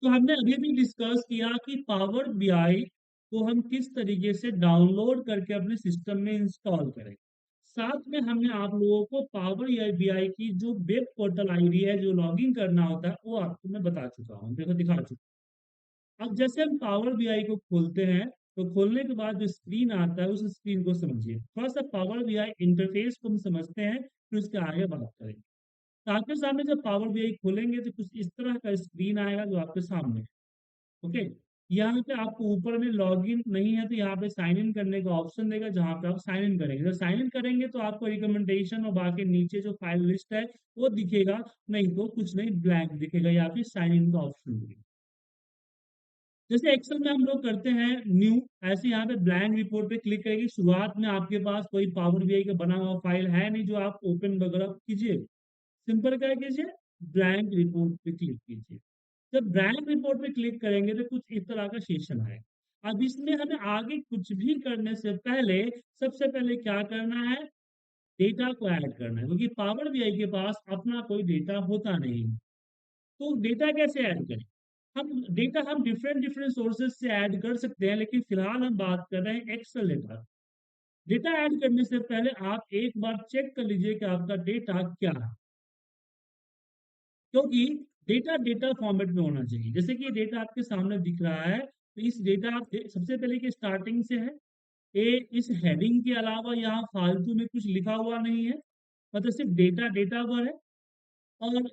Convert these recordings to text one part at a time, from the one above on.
तो हमने अभी भी डिस्कस किया कि पावर बीआई को हम किस तरीके से डाउनलोड करके अपने सिस्टम में इंस्टॉल करें। साथ में हमने आप लोगों को पावर बीआई की जो वेब पोर्टल आईडी है, जो लॉगिन करना होता है, वो आपको मैं बता चुका हूँ, देखो दिखा चुका हूँ। अब जैसे हम पावर बीआई को खोलते हैं, तो खोलने के बाद जो स्क्रीन आता है, उस स्क्रीन को समझिए। थोड़ा सा पावर बीआई इंटरफेस को हम समझते हैं, फिर उसके आगे बात करेंगे। तो आपके सामने जब पावर बीआई खोलेंगे तो कुछ इस तरह का स्क्रीन आएगा जो आपके सामने है। ओके। यहाँ पे आपको ऊपर में लॉगिन नहीं है तो यहाँ पे साइन इन करने का ऑप्शन देगा, जहाँ पे आप साइन इन करेंगे। जब साइन इन करेंगे तो आपको रिकमेंडेशन और बाकी नीचे जो फाइल लिस्ट है वो दिखेगा, नहीं तो कुछ नहीं, ब्लैंक दिखेगा, या फिर साइन इन का ऑप्शन दिखेगा। जैसे एक्सेल में हम लोग करते हैं न्यू, ऐसे यहाँ पे ब्लैंक रिपोर्ट पे क्लिक करेंगे। शुरुआत में आपके पास कोई पावर बीआई का बना हुआ फाइल है नहीं जो आप ओपन वगैरह कीजिए। सिंपल क्या कीजिए, ब्लैंक रिपोर्ट पे क्लिक कीजिए। जब ब्लैंक रिपोर्ट पे क्लिक करेंगे तो कुछ इस तरह का सेशन आएगा। अब इसमें हमें आगे कुछ भी करने से पहले सबसे पहले क्या करना है, डेटा को ऐड करना है, क्योंकि पावर बीआई के पास अपना कोई डेटा होता नहीं। तो डेटा कैसे ऐड करें? हम डिफरेंट डिफरेंट सोर्सेज से ऐड कर सकते हैं, लेकिन फिलहाल हम बात कर रहे हैं एक्सेल डेटा। डेटा ऐड करने से पहले आप एक बार चेक कर लीजिए कि आपका डेटा क्या है, क्योंकि डेटा डेटा फॉर्मेट में होना चाहिए। जैसे कि डेटा आपके सामने दिख रहा है, तो इस डेटा सबसे पहले कि स्टार्टिंग से है। इस हेडिंग के अलावा यहाँ फालतू में कुछ लिखा हुआ नहीं है, मतलब सिर्फ डेटा डेटा पर है। और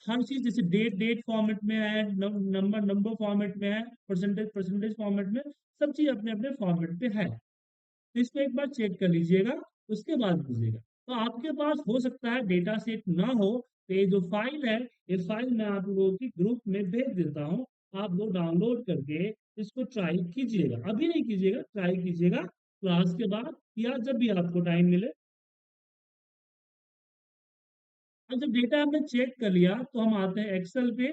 हर चीज जैसे डेट डेट फॉर्मेट में है, नंबर नंबर फॉर्मेट में है, परसेंटेज परसेंटेज फॉर्मेट में, सब चीज अपने अपने फॉर्मेट पे है। तो इसको एक बार चेक कर लीजिएगा, उसके बाद कीजिएगा। तो आपके पास हो सकता है डेटा सेट ना हो, तो ये जो फाइल है, ये फाइल मैं आप लोगों की ग्रुप में भेज देता हूँ। आप लोग डाउनलोड करके इसको ट्राई कीजिएगा, अभी नहीं कीजिएगा, ट्राई कीजिएगा क्लास के बाद या जब भी आपको टाइम मिले। अब जब डेटा हमने चेक कर लिया तो हम आते हैं एक्सेल पे,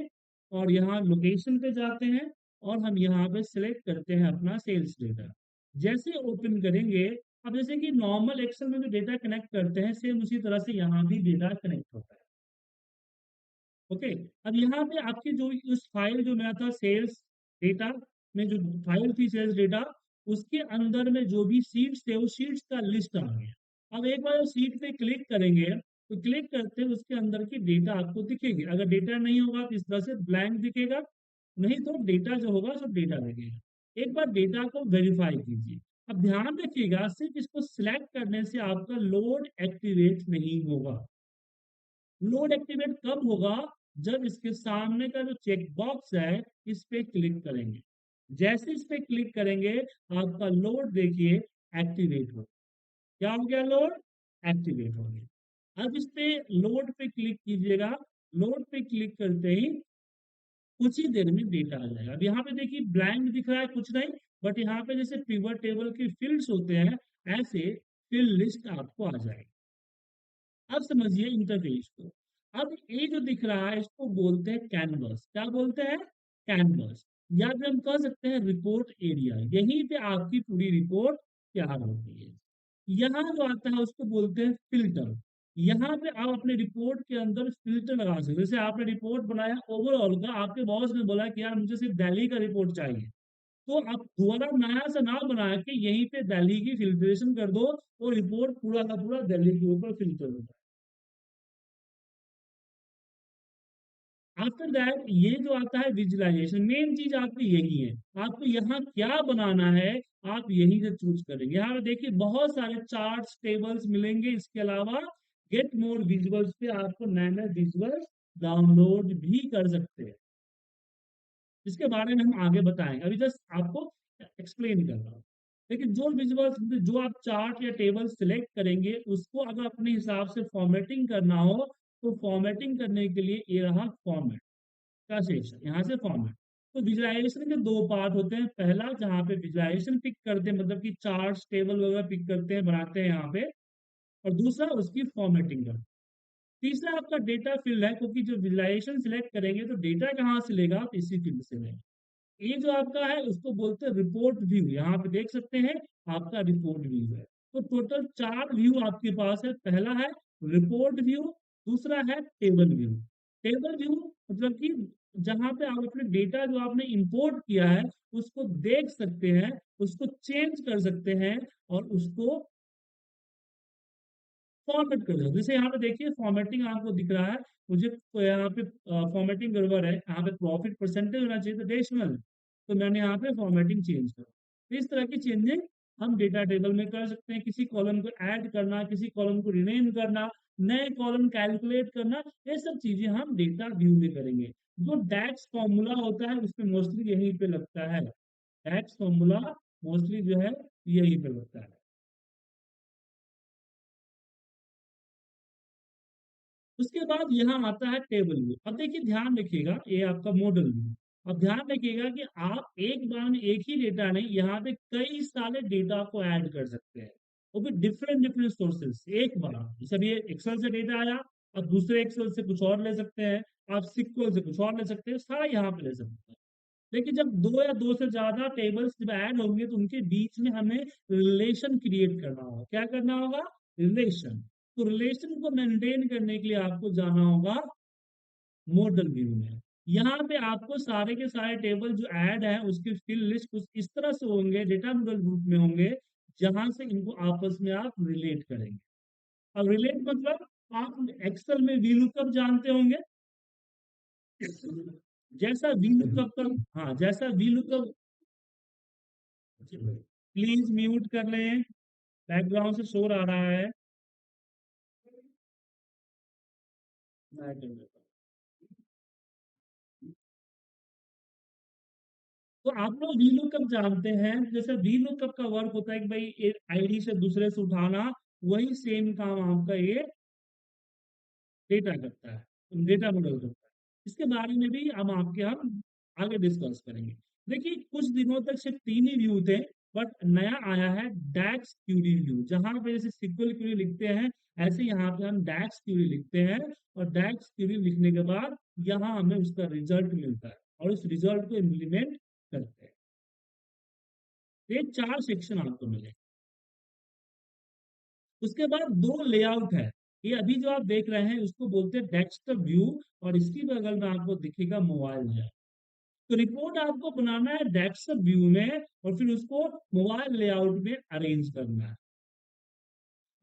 और यहाँ लोकेशन पे जाते हैं, और हम यहाँ पे सिलेक्ट करते हैं अपना सेल्स डेटा। जैसे ओपन करेंगे, अब जैसे कि नॉर्मल एक्सेल में जो डेटा कनेक्ट करते हैं, सेम उसी तरह से यहाँ भी डेटा कनेक्ट होता है। ओके। अब यहाँ पे आपकी जो उस फाइल जो मेरा था सेल्स डेटा में, जो फाइल थी सेल्स डेटा, उसके अंदर में जो भी सीट्स थे उस सीट्स का लिस्ट आ गया। अब एक बार सीट पे क्लिक करेंगे, तो क्लिक करते हैं उसके अंदर की डेटा आपको दिखेगी। अगर डेटा नहीं होगा तो इस तरह से ब्लैंक दिखेगा, नहीं तो डेटा जो होगा सब डेटा दिखेगा। एक बार डेटा को वेरीफाई कीजिए। अब ध्यान रखिएगा, सिर्फ इसको सिलेक्ट करने से आपका लोड एक्टिवेट नहीं होगा। लोड एक्टिवेट कब होगा, जब इसके सामने का जो चेक बॉक्स है इस पे क्लिक करेंगे। जैसे इस पे क्लिक करेंगे, आपका लोड देखिए एक्टिवेट हो, क्या हो गया, लोड एक्टिवेट हो गया। अब इस पे लोड पे क्लिक कीजिएगा। लोड पे क्लिक करते ही कुछ ही देर में डेटा आ जाएगा। अब यहाँ पे देखिए ब्लैंक दिख रहा है, कुछ नहीं, बट यहाँ पे जैसे पिवट टेबल के फील्ड्स होते हैं, ऐसे फील्ड लिस्ट आपको आ जाएगी। अब समझिए इंटरफेस को। अब ये जो दिख रहा है इसको बोलते हैं कैनवस। क्या बोलते हैं? कैनवस। या फिर हम कह सकते हैं रिपोर्ट एरिया। यहीं पे आपकी पूरी रिपोर्ट तैयार होती है। यहाँ जो आता है उसको बोलते हैं फिल्टर। यहाँ पे आप अपने रिपोर्ट के अंदर फिल्टर लगा सकते हैं। जैसे आपने रिपोर्ट बनाया ओवरऑल का, आपके बॉस ने बोला कि यार मुझे सिर्फ दिल्ली का रिपोर्ट चाहिए, तो आप दोबारा नया से ना बना के यहीं पे दिल्ली की फिल्ट्रेशन कर दो, और रिपोर्ट पूरा का पूरा दिल्ली के ऊपर फिल्टर होगा। आफ्टर दैट ये जो आता है विजुअलाइजेशन, मेन चीज आपकी यही है। आपको यहाँ क्या बनाना है, आप यही से चूज करेंगे। यहाँ पे देखिए बहुत सारे चार्ट्स टेबल्स मिलेंगे। इसके अलावा गेट मोर विजुअल्स पे आपको नए नए विजुअल्स डाउनलोड भी कर सकते हैं। इसके बारे में हम आगे बताएंगे, अभी जस्ट आपको एक्सप्लेन कर रहा हूँ। लेकिन जो विजुअल्स, जो आप चार्ट या टेबल सिलेक्ट करेंगे, उसको अगर अपने हिसाब से फॉर्मेटिंग करना हो, तो फॉर्मेटिंग करने के लिए ये रहा फॉर्मेट का सेक्शन, यहाँ से फॉर्मेट। तो विजुअलाइजेशन के दो पार्ट होते हैं। पहला जहाँ पे विजुअलाइजेशन पिक करते हैं, मतलब कि चार्ट टेबल वगैरह पिक करते हैं, बनाते हैं यहाँ पे। और दूसरा उसकी फॉर्मेटिंग करते हैं। तीसरा आपका डेटा फील्ड है, क्योंकि जो विजुअलाइजेशन सिलेक्ट करेंगे तो डेटा कहाँ से लेगा, आप इसी फील्ड से लेंगे। ये जो आपका है उसको बोलते हैं रिपोर्ट व्यू। यहाँ पे देख सकते हैं आपका रिपोर्ट व्यू है। तो टोटल चार व्यू आपके पास है। पहला है रिपोर्ट व्यू, दूसरा है टेबल व्यू। टेबल व्यू मतलब कि जहां पे आप अपने डेटा जो आपने इंपोर्ट किया है उसको देख सकते हैं, उसको चेंज कर सकते हैं और उसको फॉर्मेट कर दो। जैसे यहाँ पे देखिए फॉर्मेटिंग आपको दिख रहा है, मुझे तो यहाँ पे फॉर्मेटिंग गड़बड़ है, यहाँ पे प्रॉफिट परसेंटेज होना चाहिए था डेसिमल, तो मैंने यहाँ पे फॉर्मेटिंग चेंज कर। तो इस तरह की चेंजिंग हम डेटा टेबल में कर सकते हैं, किसी कॉलम को ऐड करना, किसी कॉलम को रिनेम करना, नए कॉलम कैलकुलेट करना, ये सब चीजें हम डेटा व्यू में करेंगे। जो डैक्स फॉर्मूला होता है उसमें मोस्टली यहीं पे लगता है, डैक्स फॉर्मूला मोस्टली जो है यहीं पे लगता है। उसके बाद यहाँ आता है टेबल व्यू। अब देखिए ध्यान रखिएगा, ये आपका मॉडल व्यू। अब ध्यान रखिएगा कि आप एक बार में एक ही डेटा नहीं, यहाँ पे कई सारे डेटा को ऐड कर सकते हैं, वो भी डिफरेंट डिफरेंट सोर्सेज एक बार। जैसे अभी एक्सेल से डेटा आया, अब दूसरे एक्सेल से कुछ और ले सकते हैं, आप सिक्वल से कुछ और ले सकते हैं, सारा यहाँ पे ले सकते हैं। लेकिन जब दो या दो से ज्यादा टेबल्स जब ऐड होंगे तो उनके बीच में हमें रिलेशन क्रिएट करना होगा। क्या करना होगा? रिलेशन। तो रिलेशन को मेंटेन करने के लिए आपको जाना होगा मॉडल व्यू में। यहाँ पे आपको सारे के सारे टेबल जो ऐड है उसकी फिल लिस्ट कुछ इस तरह से होंगे, डेटा मॉडल ग्रुप में होंगे, जहां से इनको आपस में आप रिलेट करेंगे। अब रिलेट मतलब आप एक्सेल में वी लुकअप जानते होंगे। जैसा वी लुकअप का, हाँ जैसा वी लुकअप, प्लीज म्यूट कर लें, बैकग्राउंड से शोर आ रहा है। मैं कर देता हूँ। तो आप लोग वी लुकअप जानते हैं, जैसे वी लुकअप का वर्क होता है कि भाई एक आईडी से दूसरे से उठाना, वही सेम काम आपका ये डेटा करता है, डेटा मॉडल करता है। इसके बारे में भी हम आगे डिस्कस करेंगे। देखिए कुछ दिनों तक सिर्फ तीन ही व्यू थे, बट नया आया है डैक्स क्यूरी व्यू। जहां पे जैसे सिक्वल क्यूरी लिखते हैं, ऐसे यहाँ पे हम डैक्स क्यूरी लिखते हैं, और डैक्स क्यूरी लिखने के बाद यहाँ हमें उसका रिजल्ट मिलता है और उस रिजल्ट को इम्प्लीमेंट करते हैं। ये चार सेक्शन आपको मिले। उसके बाद दो लेआउट है, ये अभी जो आप देख रहे हैं उसको बोलते हैं डेस्कटॉप व्यू, और इसकी बगल में आपको दिखेगा मोबाइल है। तो रिपोर्ट आपको बनाना है डेस्कटॉप व्यू में और फिर उसको मोबाइल लेआउट में अरेंज करना है।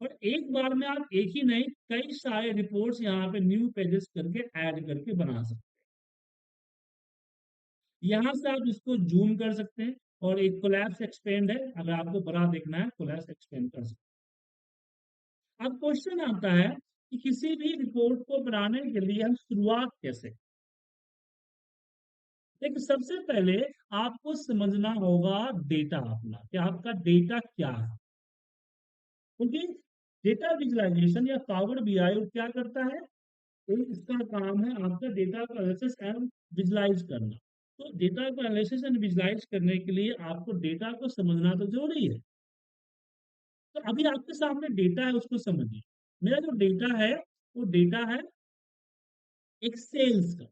और एक बार में आप एक ही नहीं, कई सारे रिपोर्ट्स यहाँ पे न्यू पेजेस करके ऐड करके बना सकते हैं। यहाँ से आप इसको जूम कर सकते हैं, और एक कोलैप्स एक्सपेंड है, अगर आपको बड़ा देखना है कोलैप्स एक्सपेंड कर सकते हैं। अब क्वेश्चन आता है कि किसी भी रिपोर्ट को बनाने के लिए हम शुरुआत कैसे। देखिए सबसे पहले आपको समझना होगा डेटा अपना, कि आपका डेटा क्या है। क्योंकि डेटा विजुअलाइजेशन या पावर बीआई क्या करता है, एक इसका काम है आपका डेटा को एनालिसिस एंड विजुलाइज करना। तो डेटा को एनालिसिस एंड विजुलाइज करने के लिए आपको डेटा को समझना तो जरूरी है। तो अभी आपके सामने डेटा है, उसको समझिए। मेरा जो डेटा है वो डेटा है एक सेल्स का।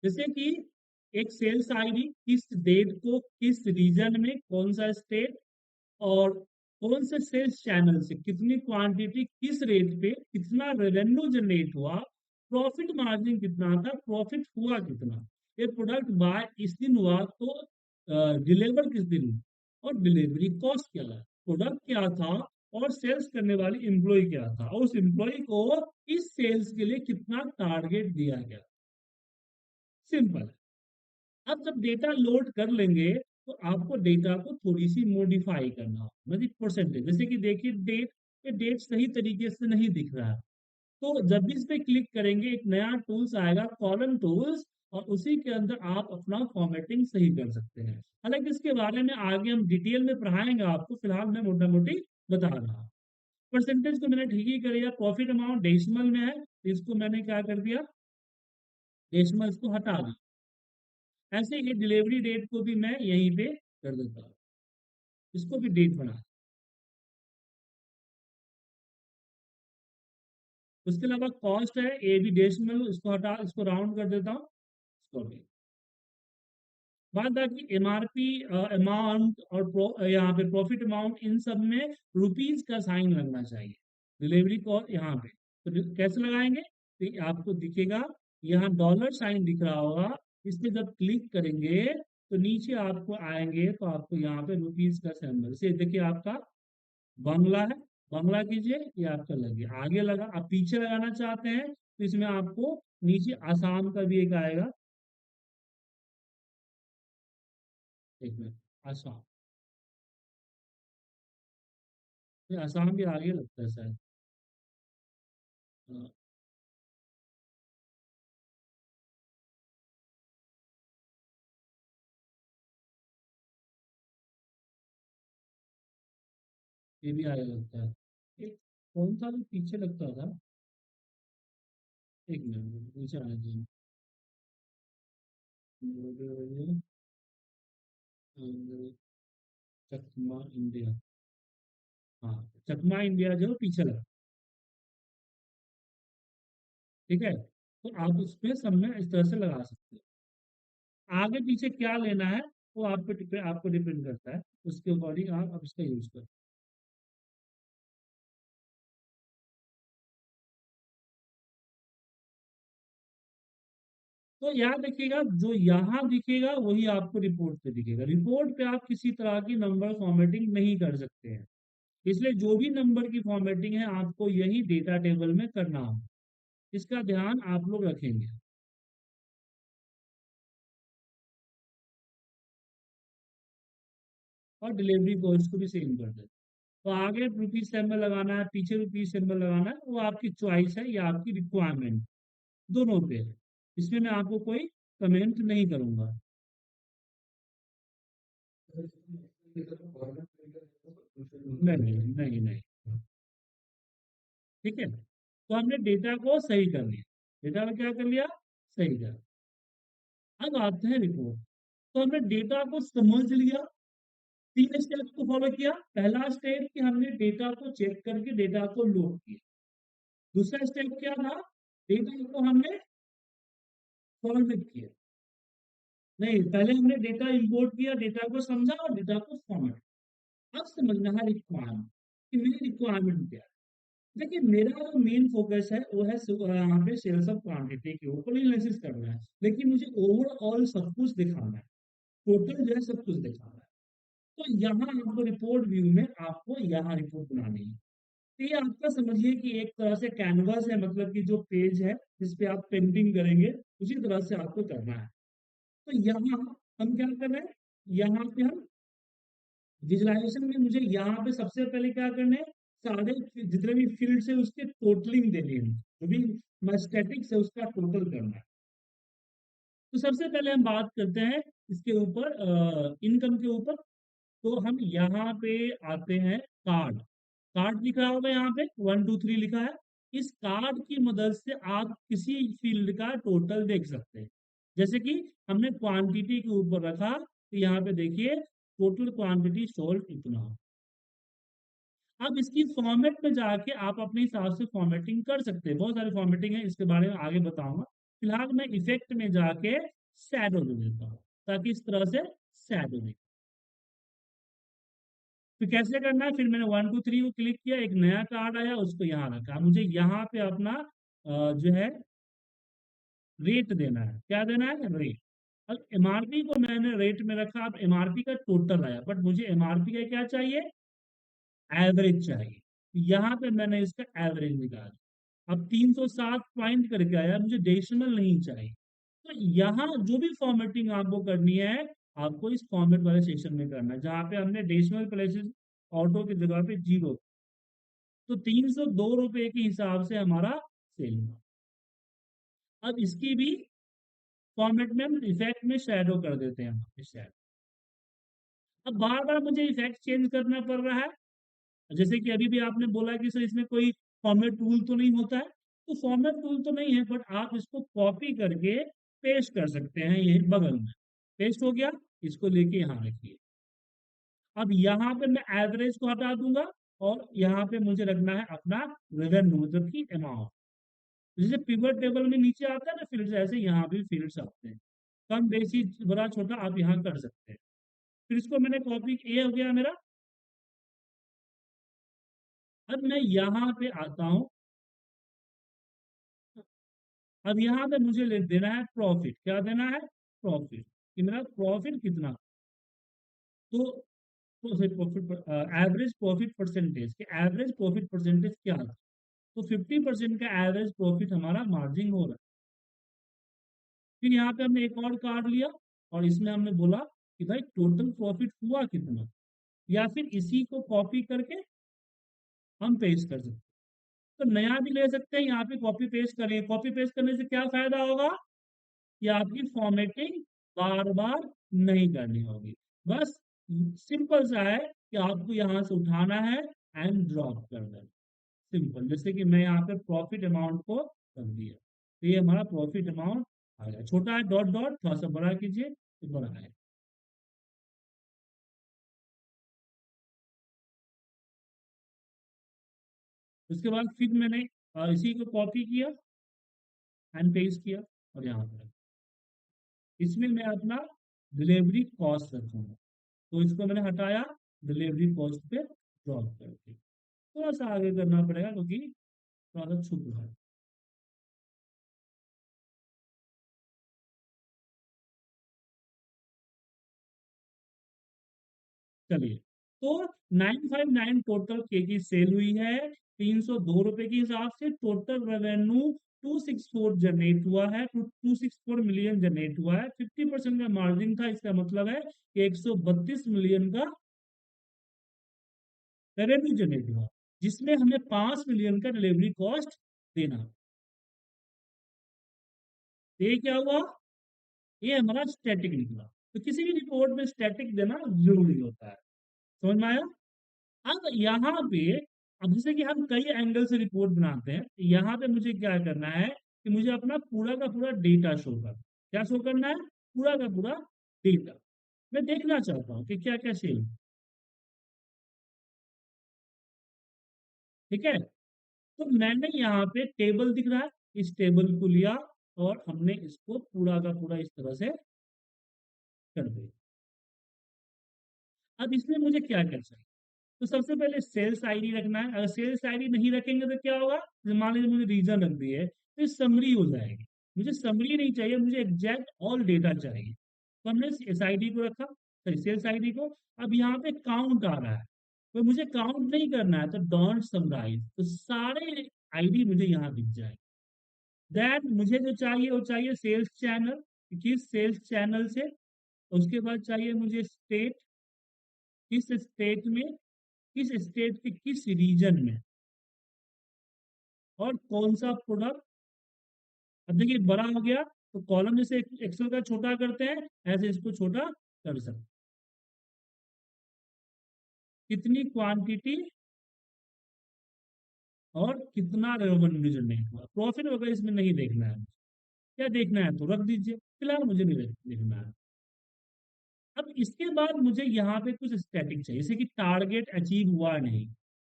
जैसे कि एक सेल्स आईडी, किस डेट को किस रीजन में कौन सा स्टेट, और कौन से सेल्स चैनल से कितनी क्वांटिटी किस रेट पे कितना रेवेन्यू जनरेट हुआ, प्रॉफिट मार्जिन कितना था, प्रॉफिट हुआ कितना, ये प्रोडक्ट बाय इस दिन हुआ तो डिलीवर किस दिन हुआ, और डिलीवरी कॉस्ट क्या है, प्रोडक्ट क्या था, और सेल्स करने वाली एम्प्लॉय क्या था, और उस एम्प्लॉय को इस सेल्स के लिए कितना टारगेट दिया गया। सिंपल। अब जब डेटा लोड कर लेंगे तो आपको डेटा को थोड़ी सी मॉडिफाई करना होगा, मतलब परसेंटेज। जैसे कि देखिए डेट, ये डेट सही तरीके से नहीं दिख रहा है, तो जब भी इस पे क्लिक करेंगे एक नया टूल्स आएगा, कॉलम टूल्स, और उसी के अंदर आप अपना फॉर्मेटिंग सही कर सकते हैं। हालांकि इसके बारे में आगे हम डिटेल में पढ़ाएंगे आपको, फिलहाल मैं मोटा मोटी बता रहा हूँ। परसेंटेज को मैंने ठीक ही कर दिया, प्रॉफिट अमाउंट डेसिमल में है, इसको मैंने क्या कर दिया, डेसिमल इसको हटा दिया। ऐसे ही डिलीवरी डेट को भी मैं यहीं पे कर देता हूँ, इसको भी डेट बना। उसके अलावा कॉस्ट है, ए बी डेसिमल, इसको हटा, इसको राउंड कर देता हूँ, इसको भी। बाद बाकी एमआरपी अमाउंट और यहाँ पे प्रॉफिट अमाउंट, इन सब में रुपीज का साइन लगना चाहिए। डिलीवरी कॉस्ट यहाँ पे तो कैसे लगाएंगे, तो आपको दिखेगा यहाँ डॉलर साइन दिख रहा होगा, इस पे जब क्लिक करेंगे तो नीचे आपको आएंगे तो आपको यहाँ पे रुपीज का सिंबल से देखिए आपका बंगला है, बंगला कीजिए, ये आपका लग गया। आगे लगा, आप पीछे लगाना चाहते हैं तो इसमें आपको नीचे आसाम का भी एक आएगा, एक मिनट, आसाम, ये आसाम भी आगे लगता है शायद। हाँ, ये भी आगे लगता है। एक कौन सा भी पीछे लगता था, एक मिनट पीछे आने दीजिए। चकमा इंडिया, हाँ, चकमा इंडिया जो पीछे लगा, ठीक है, तो आप उसमें सब में इस तरह से लगा सकते हैं। आगे पीछे क्या लेना है वो आपको डिपेंड करता है, उसके अकॉर्डिंग आप अब इसका यूज करें। तो यहाँ देखिएगा, जो यहाँ दिखेगा वही आपको रिपोर्ट पे दिखेगा। रिपोर्ट पे आप किसी तरह की नंबर फॉर्मेटिंग नहीं कर सकते हैं, इसलिए जो भी नंबर की फॉर्मेटिंग है आपको यही डेटा टेबल में करना होगा, इसका ध्यान आप लोग रखेंगे। और डिलीवरी कॉस्ट को भी सेम कर दें। तो आगे रुपीज सिंबल लगाना है, पीछे रुपीज सिंबल लगाना है, वो आपकी चॉइस है या आपकी रिक्वायरमेंट, दोनों पे है। इसमें मैं आपको कोई कमेंट नहीं करूंगा। नहीं नहीं नहीं, ठीक है, तो हमने डेटा को सही कर लिया, डेटा में क्या कर लिया, सही कर। अब आते हैं रिपोर्ट। तो हमने डेटा को समझ लिया, तीन स्टेप को फॉलो किया। पहला स्टेप कि हमने डेटा को चेक करके डेटा को लोड किया। दूसरा स्टेप क्या था, डेटा को हमने फॉर्मेट किया। नहीं, पहले हमने डेटा इंपोर्ट किया, डेटा को समझा और डेटा को फॉर्मेट। अब समझना है रिक्वायरमेंट, कि मेरी रिक्वायरमेंट क्या है। देखिए मेरा जो मेन फोकस है वो है यहाँ पे सेल्स ऑफ क्वांटिटी के ऊपर एनालिसिस करना है, लेकिन मुझे ओवरऑल सब कुछ दिखाना है, टोटल जो है सब कुछ दिखाना है। तो यहाँ आपको रिपोर्ट व्यू में आपको यहाँ रिपोर्ट बनानी है। तो ये आपका समझिए कि एक तरह से कैनवास है, मतलब कि जो पेज है जिस पे आप पेंटिंग करेंगे उसी तरह से आपको करना है। तो यहाँ हम क्या कर रहे हैं, यहाँ पे हम विजुअलाइजेशन में मुझे यहाँ पे सबसे पहले क्या करना है, सारे जितने भी फील्ड्स है उसके टोटलिंग देनी है, जो भी मैथमेटिक्स है उसका टोटल करना है। तो सबसे पहले हम बात करते हैं इसके ऊपर, इनकम के ऊपर। तो हम यहाँ पे आते हैं, कार्ड, कार्ड लिखा होगा यहाँ पे 1 2 3 लिखा है। इस कार्ड की मदद से आप किसी फील्ड का टोटल देख सकते हैं। जैसे कि हमने क्वांटिटी के ऊपर रखा तो यहाँ पे देखिए टोटल क्वांटिटी सोल्ड इतना। अब इसकी फॉर्मेट में जाके आप अपने हिसाब से फॉर्मेटिंग कर सकते हैं, बहुत सारी फॉर्मेटिंग है, इसके बारे में आगे बताऊंगा। फिलहाल मैं इफेक्ट में जाके शैडो दे देता हूँ, ताकि इस तरह से शैडो दे। तो कैसे करना है, फिर मैंने 1 2 3 को क्लिक किया, एक नया कार्ड आया, उसको यहाँ रखा। मुझे यहाँ पे अपना जो है रेट देना है, क्या देना है, रेट। अब एमआरपी को मैंने रेट में रखा, अब एमआरपी का टोटल आया, बट मुझे एमआरपी का क्या चाहिए, एवरेज चाहिए। यहाँ पे मैंने इसका एवरेज निकाला। अब 307 पॉइंट करके आया, मुझे डेसिमल नहीं चाहिए। तो यहाँ जो भी फॉर्मेटिंग आपको करनी है, आपको इस फॉर्मेट वाले सेक्शन में करना है, जहाँ पे हमने डेसिमल प्लेसेस ऑटो की जगह पे जीरो। तो 302 रुपए के हिसाब से हमारा सेल हुआ। अब इसकी भी फॉर्मेट में हम इफेक्ट में शैडो कर देते हैं, शैडो। अब बार बार मुझे इफेक्ट चेंज करना पड़ रहा है, जैसे कि अभी भी आपने बोला कि सर इसमें कोई फॉर्मेट टूल तो नहीं होता है। तो फॉर्मेट टूल तो नहीं है, बट आप इसको कॉपी करके पेस्ट कर सकते हैं, ये बगल में पेस्ट हो गया, इसको लेके यहाँ रखिए। अब यहाँ पे मैं एवरेज को हटा दूंगा, और यहाँ पे मुझे रखना है अपना रेवेन्यू, मतलब कि अमाउंट। जैसे पिवट टेबल में नीचे आता है ना फील्ड्स, ऐसे यहाँ भी फील्ड्स आते हैं, कम बेसी बड़ा छोटा आप यहाँ कर सकते हैं। फिर इसको मैंने कॉपी, ये हो गया मेरा। अब मैं यहाँ पे आता हूँ, अब यहाँ पे मुझे देना है प्रॉफिट। क्या देना है? प्रॉफिट, कि मेरा प्रॉफिट कितना। तो प्रॉफिट, एवरेज प्रॉफिट परसेंटेज, कि एवरेज प्रॉफिट परसेंटेज क्या है। तो 50% का एवरेज प्रॉफिट हमारा मार्जिन हो रहा है। फिर यहाँ पे हमने एक और कार्ड लिया और इसमें हमने बोला कि भाई टोटल प्रॉफिट हुआ कितना, या फिर इसी को कॉपी करके हम पेस्ट कर सकते हैं। तो नया भी ले सकते हैं, यहाँ पे कॉपी पेस्ट करें। कॉपी पेस्ट करने से क्या फायदा होगा कि आपकी फॉर्मेटिंग बार बार नहीं करनी होगी। बस सिंपल सा है कि आपको यहाँ से उठाना है एंड ड्रॉप कर देना। सिंपल, जैसे कि मैं यहाँ पे प्रॉफिट अमाउंट को कर दिया, तो ये हमारा प्रॉफिट अमाउंट आ गया। छोटा है डॉट डॉट, थोड़ा सा बड़ा कीजिए तो बड़ा है। उसके बाद फिर मैंने इसी को कॉपी किया एंड पेस्ट किया और यहाँ पर इसमें मैं अपना डिलीवरी कॉस्ट रखूंगा। तो इसको मैंने हटाया, डिलीवरी कॉस्ट पे ड्रॉप करके थोड़ा सा आगे करना पड़ेगा क्योंकि थोड़ा सा छुप रहा है। चलिए, तो 959 टोटल के की सेल हुई है। 302 रुपए के हिसाब से टोटल रेवेन्यू 264 जनरेट हुआ है, 264 मिलियन जनरेट हुआ है। 50% का मार्जिन था, इसका मतलब है कि 132 मिलियन का रेवेन्यू जनरेट हुआ, जिसमें हमें 5 मिलियन का डिलीवरी कॉस्ट देना। तो ये क्या हुआ? ये हमारा स्टैटिक निकला। तो किसी भी रिपोर्ट में स्टैटिक देना जरूरी होता है। समझ में आया? अब यहाँ पे, अब जैसे कि हम कई एंगल से रिपोर्ट बनाते हैं, यहाँ पे मुझे क्या करना है कि मुझे अपना पूरा का पूरा डेटा शो करना। क्या शो करना है? पूरा का पूरा डेटा। मैं देखना चाहता हूँ कि क्या क्या सेल। ठीक है, तो मैंने यहाँ पे टेबल दिख रहा है, इस टेबल को लिया और हमने इसको पूरा का पूरा इस तरह से कर दिया। अब इसमें मुझे क्या करना चाहिए? तो सबसे पहले सेल्स आईडी रखना है। अगर सेल्स आईडी नहीं रखेंगे तो क्या होगा? मान लीजिए मुझे रीजन रख दी है तो समरी हो जाएगी। मुझे समरी नहीं चाहिए, मुझे एग्जैक्ट ऑल डेटा चाहिए। तो हमने एस आई डी को रखा, सॉरी सेल्स आईडी को। अब यहाँ पे काउंट आ रहा है, तो मुझे काउंट नहीं करना है, तो डोंट समराइज, तो सारे आईडी मुझे यहाँ दिख जाए। देन मुझे जो चाहिए वो चाहिए सेल्स चैनल, किस सेल्स चैनल से। उसके बाद चाहिए मुझे स्टेट, किस स्टेट में, किस स्टेट के किस रीजन में, और कौन सा प्रोडक्ट। अब देखिए बड़ा हो गया, तो कॉलम जैसे एक्सेल का छोटा करते हैं ऐसे इसको छोटा कर सकते। कितनी क्वांटिटी और कितना रेवेन्यू जनरेट हुआ। प्रॉफिट वगैरह इसमें नहीं देखना है। क्या देखना है तो रख दीजिए, फिलहाल मुझे नहीं देखना है। अब इसके बाद मुझे यहाँ पे कुछ स्टैटिक चाहिए, जैसे कि टारगेट अचीव हुआ नहीं।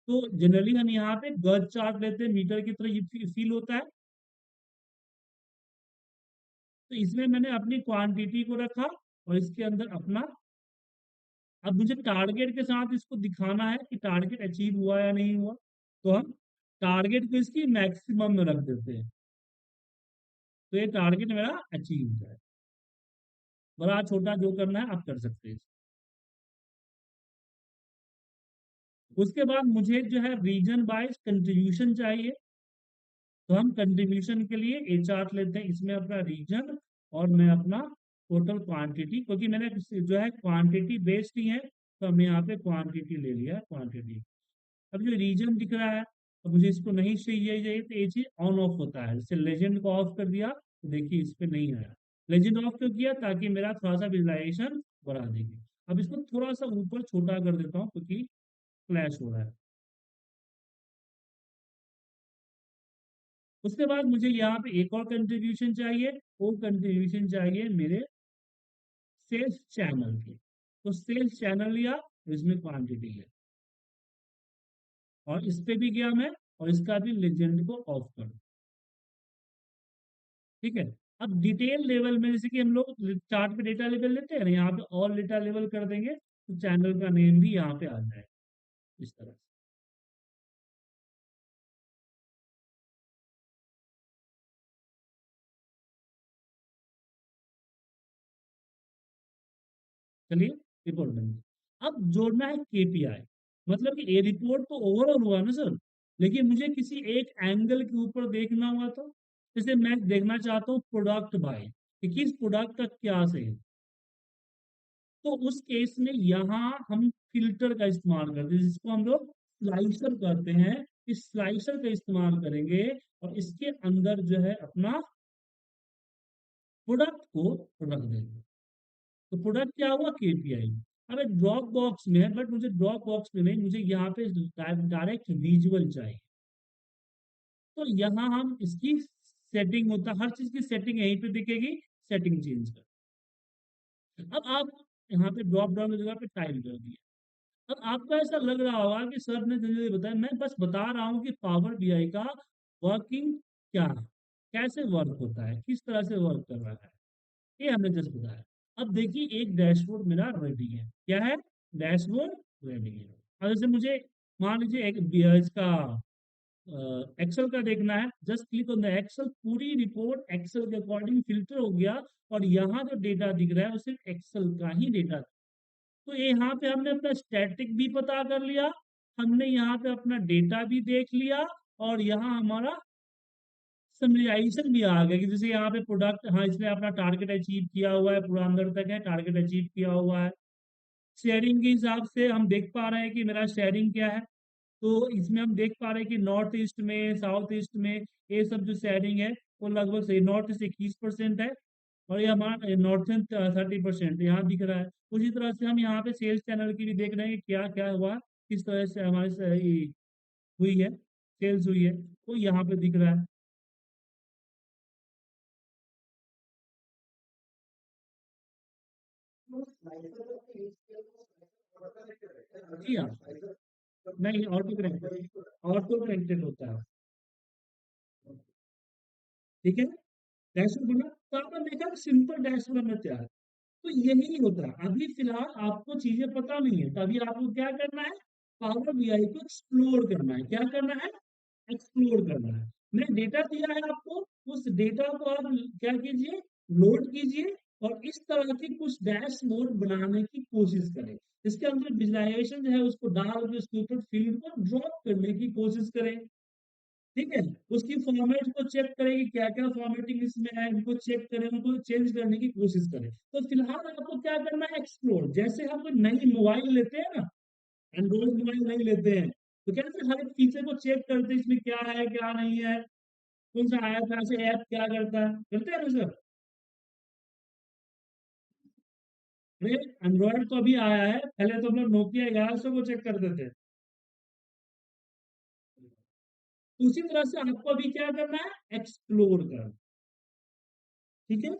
तो जनरली हम यहाँ पे गज चार्ट लेते हैं, मीटर की तरह ये फील होता है। तो इसमें मैंने अपनी क्वांटिटी को रखा और इसके अंदर अपना। अब मुझे टारगेट के साथ इसको दिखाना है कि टारगेट अचीव हुआ या नहीं हुआ। तो हम टारगेट को इसकी मैक्सिमम में रख देते हैं, तो ये टारगेट मेरा अचीव है। बड़ा छोटा जो करना है आप कर सकते हैं। उसके बाद मुझे जो है रीजन वाइज कंट्रीब्यूशन चाहिए। तो हम कंट्रीब्यूशन के लिए ए चार्ट लेते हैं, इसमें अपना रीजन और मैं अपना टोटल क्वांटिटी, क्योंकि मैंने जो है क्वांटिटी बेस्ड ही है, तो हमने यहाँ पे क्वांटिटी ले लिया क्वांटिटी। अब जो रीजन दिख रहा है, तो मुझे इसको नहीं चाहिए, तो ये चीज ऑन ऑफ होता है। जैसे लेजेंड को ऑफ कर दिया तो देखिए इस पे नहीं आया। लेजेंड ऑफ क्यों किया? ताकि मेरा थोड़ा सा विजुलाइजेशन बढ़ा देंगे। अब इसको थोड़ा सा ऊपर छोटा कर देता हूँ क्योंकि फ्लैश हो रहा है। उसके बाद मुझे यहाँ पे एक और कंट्रीब्यूशन चाहिए। वो कंट्रीब्यूशन चाहिए मेरे सेल्स चैनल के। तो सेल्स चैनल लिया, तो इसमें क्वांटिटी है और इस पे भी गया मैं, और इसका भी लेजेंड को ऑफ कर। ठीक है, अब डिटेल लेवल में जैसे कि हम लोग चार्ट पे डेटा लेवल लेते हैं ना, यहाँ पे ऑल डेटा लेवल कर देंगे, तो चैनल का नेम भी यहाँ पे आ जाए इस तरह से। चलिए रिपोर्ट बन गई। अब जोड़ना है केपीआई, मतलब कि ये रिपोर्ट तो ओवरऑल हुआ ना सर, लेकिन मुझे किसी एक एंगल के ऊपर देखना हुआ तो जैसे मैं देखना चाहता हूँ प्रोडक्ट बाय कि किस प्रोडक्ट का क्या सेल, तो उस केस में यहाँ हम फिल्टर का इस्तेमाल करते हैं जिसको हम लोग स्लाइसर कहते हैं। इस स्लाइसर का इस्तेमाल करेंगे और इसके अंदर जो है अपना प्रोडक्ट को रख देंगे। तो प्रोडक्ट क्या हुआ केपीआई। अब एक ड्रॉप बॉक्स में है, बट मुझे ड्रॉप बॉक्स में नहीं, मुझे यहाँ पे डायरेक्ट विजुअल चाहिए। तो यहाँ हम इसकी सेटिंग होता, हर चीज की सेटिंग यहीं पे दिखेगी, सेटिंग चेंज कर। अब आप यहाँ पे ड्रॉप डाउन की जगह पे टाइप कर दिया। अब आपको ऐसा लग रहा होगा कि सर ने जल्दी बताया, मैं बस बता रहा हूँ कि पावर बीआई का वर्किंग क्या है, कैसे वर्क होता है, किस तरह से वर्क कर रहा है, ये हमने जस्ट बताया। अब देखिए एक डैशबोर्ड मेरा रेडी है, क्या है, डैशबोर्ड रेडी है। अब जैसे मुझे मान लीजिए एक इसका एक्सेल का देखना है, just click on the Excel, पूरी रिपोर्ट एक्सेल के अकॉर्डिंग फिल्टर हो गया और यहाँ जो डेटा दिख रहा है वो सिर्फ एक्सेल का ही डेटा। तो ये यहाँ पे हमने अपना स्टैटिक भी पता कर लिया, हमने यहाँ पे अपना डेटा भी देख लिया, और यहाँ हमारा समराइजेशन भी आ गया कि जैसे यहाँ पे प्रोडक्ट, हाँ इसने अपना टारगेट अचीव किया हुआ है, पूरा अंदर तक है, टारगेट अचीव किया हुआ है। शेयरिंग के हिसाब से हम देख पा रहे हैं कि मेरा शेयरिंग क्या है। तो इसमें हम देख पा रहे हैं कि नॉर्थ ईस्ट में, साउथ ईस्ट में, ये सब जो शेयरिंग है वो लगभग सही, नॉर्थ ईस्ट 21% है और ये हमारा नॉर्थन 30% यहाँ दिख रहा है। उसी तरह से हम यहाँ पे सेल्स चैनल की भी देख रहे हैं कि क्या क्या हुआ, किस तरह से हमारे से ये हुई है, सेल्स हुई है, तो यहाँ पे दिख रहा है। जी हाँ, नहीं ऑटो कनेक्टेड, ऑटो कनेक्टेड होता है। ठीक है, डैशबोर्ड बना तो आपने देखा सिंपल डैशबोर्ड हमने तैयार। तो यही होता है, अभी फिलहाल आपको चीजें पता नहीं है, तभी आपको क्या करना है, पावर बीआई को एक्सप्लोर करना है। क्या करना है, एक्सप्लोर करना है। मैं डेटा दिया है आपको, उस डेटा को आप क्या कीजिए, लोड कीजिए और इस तरह के कुछ डैशबोर्ड बनाने की कोशिश करें। इसके अंदर विजुअलाइजेशन जो है उसको डाल के उसके ऊपर फील्ड को ड्रॉप करने की कोशिश करें। ठीक है, उसकी फॉर्मेट को चेक करें कि क्या क्या फॉर्मेटिंग इसमें है, उनको चेक करें, उनको चेंज करने की कोशिश करें। तो फिलहाल आपको क्या करना है, एक्सप्लोर। जैसे हम कोई नई मोबाइल लेते हैं ना, एंड्रॉइड मोबाइल नहीं लेते हैं, तो कैसे हर एक फीचर को चेक करते हैं, इसमें क्या है क्या नहीं है, कौन सा ऐप है, ऐसे ऐप क्या करता है, करते हैं ना सर। अरे एंड्रॉइड तो अभी आया है, पहले तो हम लोग नोकिया 1100 को चेक करते थे। तो उसी तरह से आपको अभी क्या करना है, एक्सप्लोर करना। ठीक है,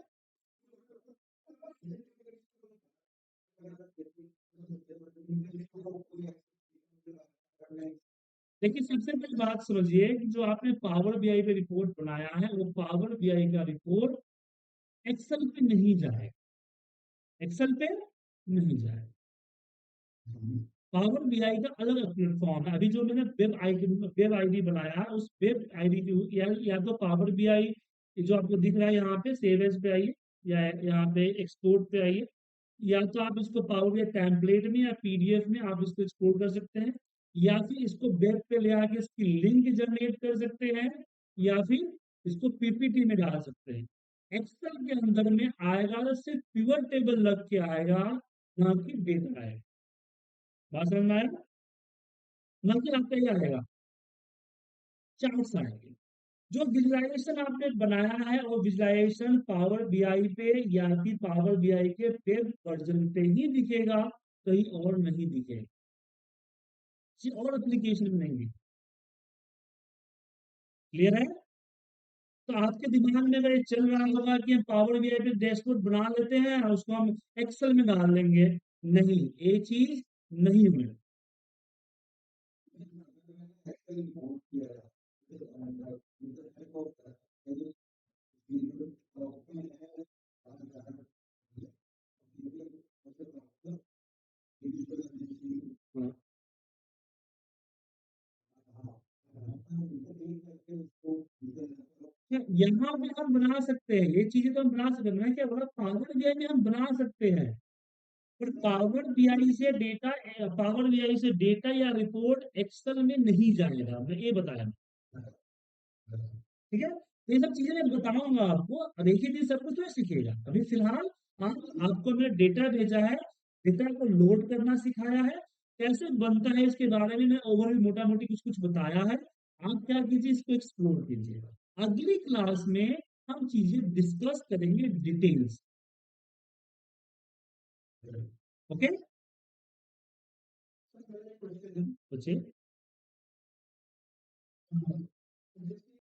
देखिए सबसे पहले बात समझिए कि जो आपने पावर बीआई पे रिपोर्ट बनाया है वो पावर बीआई का रिपोर्ट एक्सेल पे नहीं जाए, एक्सेल पे नहीं जाए। पावर बीआई का अलग प्लेटफॉर्म है। अभी जो मैंने वेब आईडी बनाया है, उस वेब आईडी की या तो पावर बीआई जो आपको दिख रहा है यहाँ पे सेव एज पे आइए, या यहाँ पे एक्सपोर्ट पे आइए, या तो आप इसको पावर बीआई टेम्पलेट में या पीडीएफ में आप इसको एक्सपोर्ट कर सकते हैं, या फिर इसको वेब पे ले आके इसकी लिंक जनरेट कर सकते हैं, या फिर इसको पीपीटी में डाल सकते हैं। एक्सेल के अंदर में आएगा तो सिर्फ पिवट टेबल लग के आएगा, ना कि डेटा आएगा। बात समझ में आएगा, ना कि आपका ये आएगा, चार्ट्स आएंगे। जो विजुअलाइजेशन आपने बनाया है वो विजुअलाइजेशन पावर बीआई पे या फिर पावर बीआई के वेब वर्जन पे ही दिखेगा, कहीं और नहीं दिखेगा, किसी और एप्लीकेशन में नहीं दिखेगा। क्लियर है। तो आपके दिमाग में अगर ये चल रहा होगा कि हम पावर बीआई पे डैशबोर्ड बना लेते हैं और उसको हम एक्सेल में डाल लेंगे, नहीं, ये चीज नहीं हुई। यहाँ पे हम बना सकते हैं, ये चीजें तो हम बना सकते हैं। मैं क्या बोला, पावर बीआई में हम बना सकते हैं, पर पावर बीआई से डेटा या रिपोर्ट एक्सेल में नहीं जाएगा, मैं ये बताया। ठीक है, तो ये सब चीजें मैं बताऊंगा आपको, अब एक ही दिन सब कुछ तो सीखिएगा। अभी फिलहाल आपको मैं डेटा भेजा है, डेटा को लोड करना सिखाया है, कैसे बनता है इसके बारे में मैं ओवरव्यू मोटा मोटी कुछ कुछ बताया है। आप क्या कीजिए, इसको एक्सप्लोर कीजिए। अगली क्लास में हम चीजें डिस्कस करेंगे डिटेल्स। ओके, बच्चे।